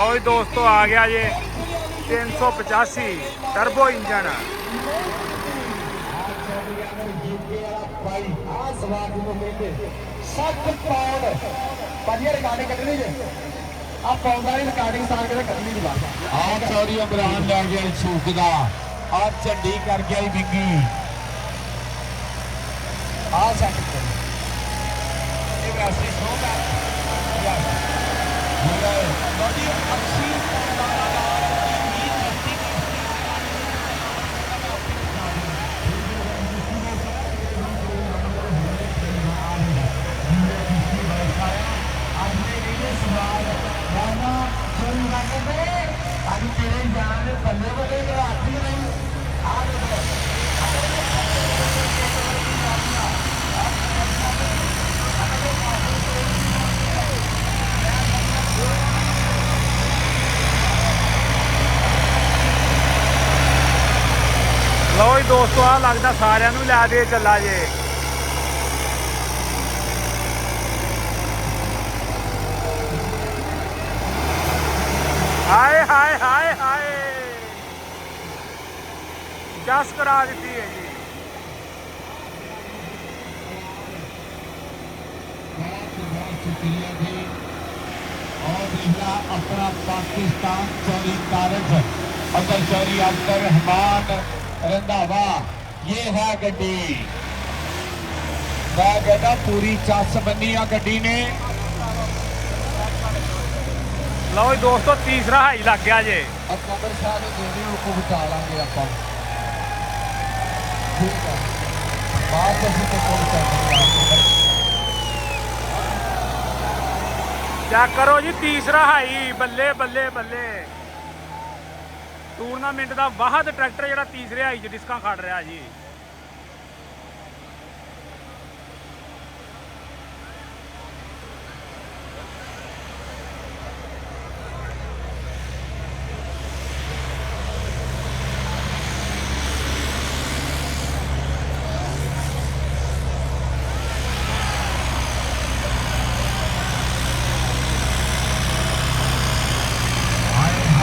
लो जी दोस्तों आ गया ये 385 टर्बो इंजन। इमरान लै गया सूक का आ झंडी कर गया बिंगी आ लो जी दोस्तों आ लगता सारिया लै दे चला जे। हाय हाय हाय हाय जस करा दी है जी। अपना पाकिस्तान चौरी तारक अब्दुल चौरी अब्दुल रहमान रंधावा ये है गड्डी। मैं कहता पूरी चस बनी आ गड्डी ने। लो जी दोस्तों तीसरा हाई लग गया जे। अकबर साहब देने को बचा लांगे ਆਪਾਂ ठीक है बात ਅਸੀਂ ਤੇ ਕੋਲ ਚੱਲਦੇ चेक करो जी तीसरा हाई बल्ले बल्ले बल्ले। टूरनामेंट का वाहद ट्रैक्टर जो तीसरे हाई च डिस्कां खड़ रहा जी।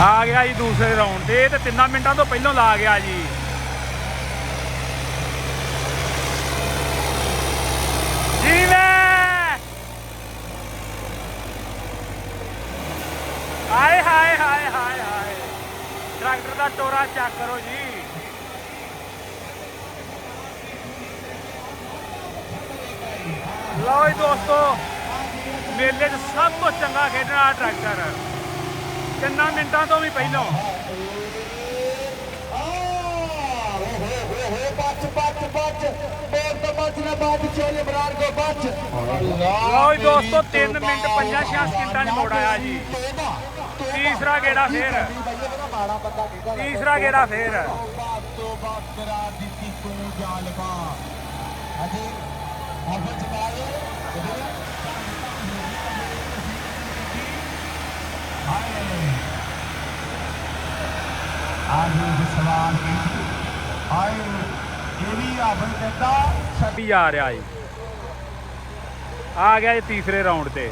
आ गया जी दूसरे राउंड से तो 3 मिनटों तो पहलों ला गया जी। हाय हाय हाय हाय हाय ट्रैक्टर का टोरा चेक करो जी। लो जी दोस्तों मेले सब तो चंगा खेडने वाला ट्रैक्टर 3 मिनटों तो भी पहलों। लो जी दोस्तों 3 मिनट 5-6 सेकंडा च मोड़ आया जी। तीसरा गेड़ा फिर तीसरा गेड़ा फिर आ रहा जी। आ गया जी तीसरे राउंड से।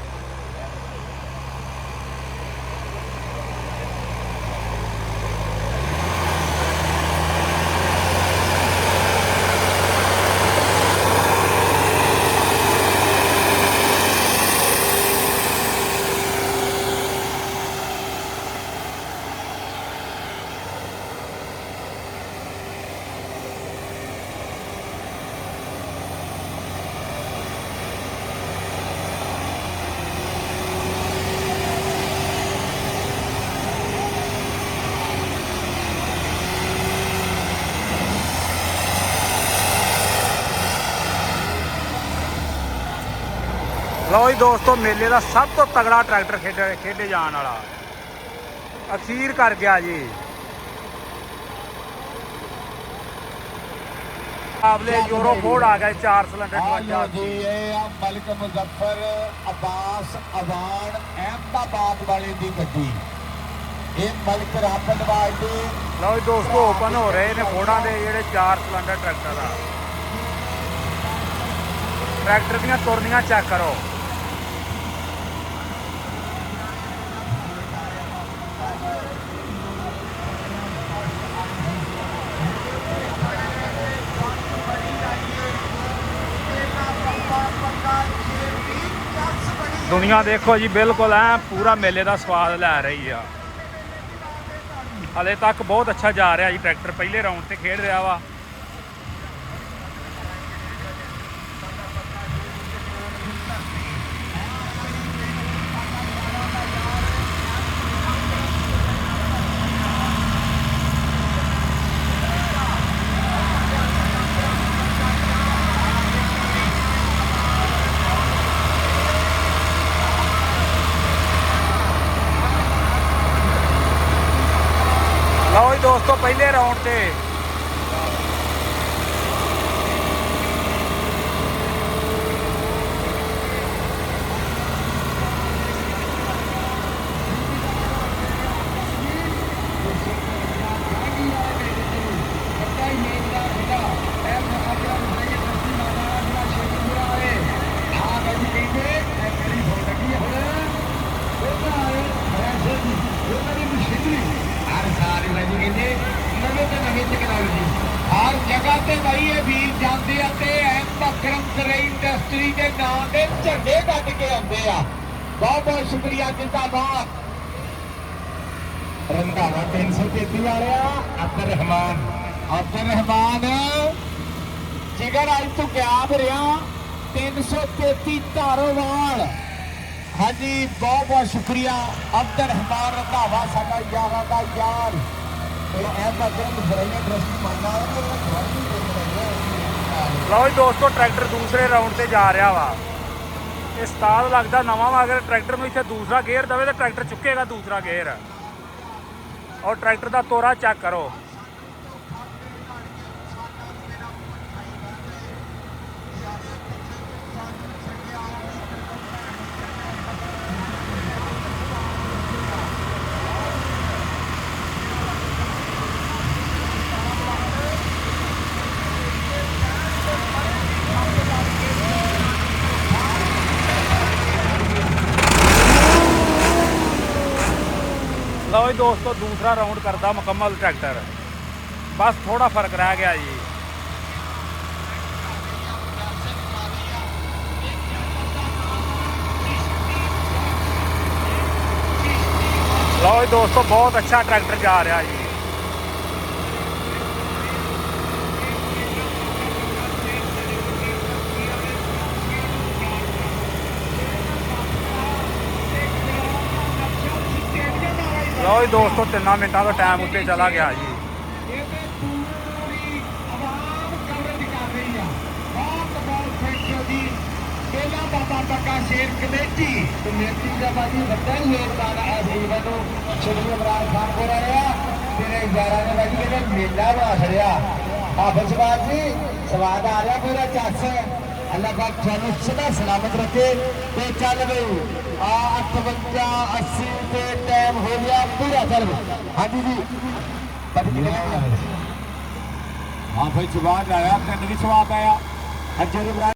लो जी दोस्तों मेले का सब तो तगड़ा ट्रैक्टर खेडे जाने वाला अखीर कर गया जी। मुकाबले यूरो फोर्ड आ गए 4 सिलेंडर मलिक मुजफ्फर अब्बास अवान अहमदाबाद वाले की गड्डी ये मलिक राफतबाज दी। लो जी दोस्तों ओपन हो रहे ने फोर्डां दे जेहड़े 4 सिलेंडर ट्रैक्टर आ ट्रैक्टर दीयां तुरनियां चेक करो। ਦੁਨੀਆ ਦੇਖੋ ਜੀ ਬਿਲਕੁਲ ਐ ਪੂਰਾ ਮੇਲੇ ਦਾ ਸਵਾਦ ਲੈ ਰਹੀ ਆ। ਹਲੇ ਤੱਕ ਬਹੁਤ ਅੱਛਾ ਜਾ ਰਿਹਾ ਜੀ ਟਰੈਕਟਰ, ਪਹਿਲੇ ਰਾਊਂਡ ਤੇ ਖੇਡ ਰਿਹਾ ਵਾ। ਲਓ ਜੀ ਦੋਸਤੋ ਪਹਿਲੇ ਰਾਊਂਡ ਤੇ हर जगह ते भाई ये वीर जाते आते बकरम सराई इंडस्ट्री के नाम के झंडे कट के आते हैं। बहुत बहुत शुक्रिया जिंदाबाद। रंधावा 333 वाले अब्दुल रहमान जिगर अज तू गैब रहा 333 धारोवाल। हाँ जी बहुत बहुत शुक्रिया अब्दुल रहमान रंधावा साडा यारां दा यार। ਲਓ ਜੀ ਦੋਸਤੋ ਟਰੈਕਟਰ ਦੂਸਰੇ ਰਾਊਂਡ ਤੇ ਜਾ ਰਿਹਾ ਵਾ। ਇਹ ਉਸਤਾਦ ਲੱਗਦਾ ਨਵਾਂ ਵਾ, ਅਗਰ ਟਰੈਕਟਰ ਨੂੰ ਇੱਥੇ ਦੂਸਰਾ ਗੇਅਰ ਦੇਵੇ ਤਾਂ ਟਰੈਕਟਰ ਚੁੱਕੇਗਾ ਦੂਸਰਾ ਗੇਅਰ। ਔਰ ਟਰੈਕਟਰ ਦਾ ਤੋਰਾ ਚੈੱਕ ਕਰੋ। ਲਓ ਜੀ ਦੋਸਤੋ ਦੂਸਰਾ ਰਾਊਂਡ ਕਰਦਾ ਮੁਕੰਮਲ ਟਰੈਕਟਰ, ਬਸ ਥੋੜਾ ਫਰਕ ਰਹਿ ਗਿਆ ਜੀ। ਲਓ ਜੀ ਦੋਸਤੋ ਬਹੁਤ ਅੱਛਾ ਟਰੈਕਟਰ ਜਾ ਰਿਹਾ ਜੀ। ਲਓ ਜੀ ਦੋਸਤੋ 3 ਮਿੰਟਾਂ ਦਾ ਟਾਈਮ ਉੱਤੇ ਚਲਾ ਗਿਆ ਜੀ। ਬਾਬਾ ਬੱਕਾ ਸ਼ੇਰ ਕਮੇਟੀ ਦਾ ਬਾਜੀ ਵੱਡਾ ਯੋਗਦਾਨ ਹੈ ਜੀਵਨ ਨੂੰ ਸ਼੍ਰੀ ਇਮਰਾਨ ਖਾਨ ਕੋਲ ਆਇਆ ਤੇਰੇ ਯਾਰਾਂ ਨੇ ਬਾਜੀ ਜਿਹੜਾ ਮੇਲਾ ਬਣਾ ਛੜਿਆ। ਹਾਫਿਜ਼ ਬਾਦ ਜੀ ਸਵਾਦ ਆ ਰਿਹਾ ਪੂਰਾ ਚੱਸ। ਅੱਲਾਹ ਪਾਕ ਤੁਹਾਨੂੰ ਸਦਾ ਸਲਾਮਤ ਰੱਖੇ ਤੇ ਚੱਲ ਬਈ ਆ 58 80 ਤੇ ਟਾਈਮ ਹੋ ਗਿਆ ਪੂਰਾ ਚੱਲ। ਹਾਂਜੀ ਜੀ ਹਾਫਿਜ਼ ਸਵਾਦ ਆਇਆ, ਪਿੰਡ ਵੀ ਸਵਾਦ ਆਇਆ।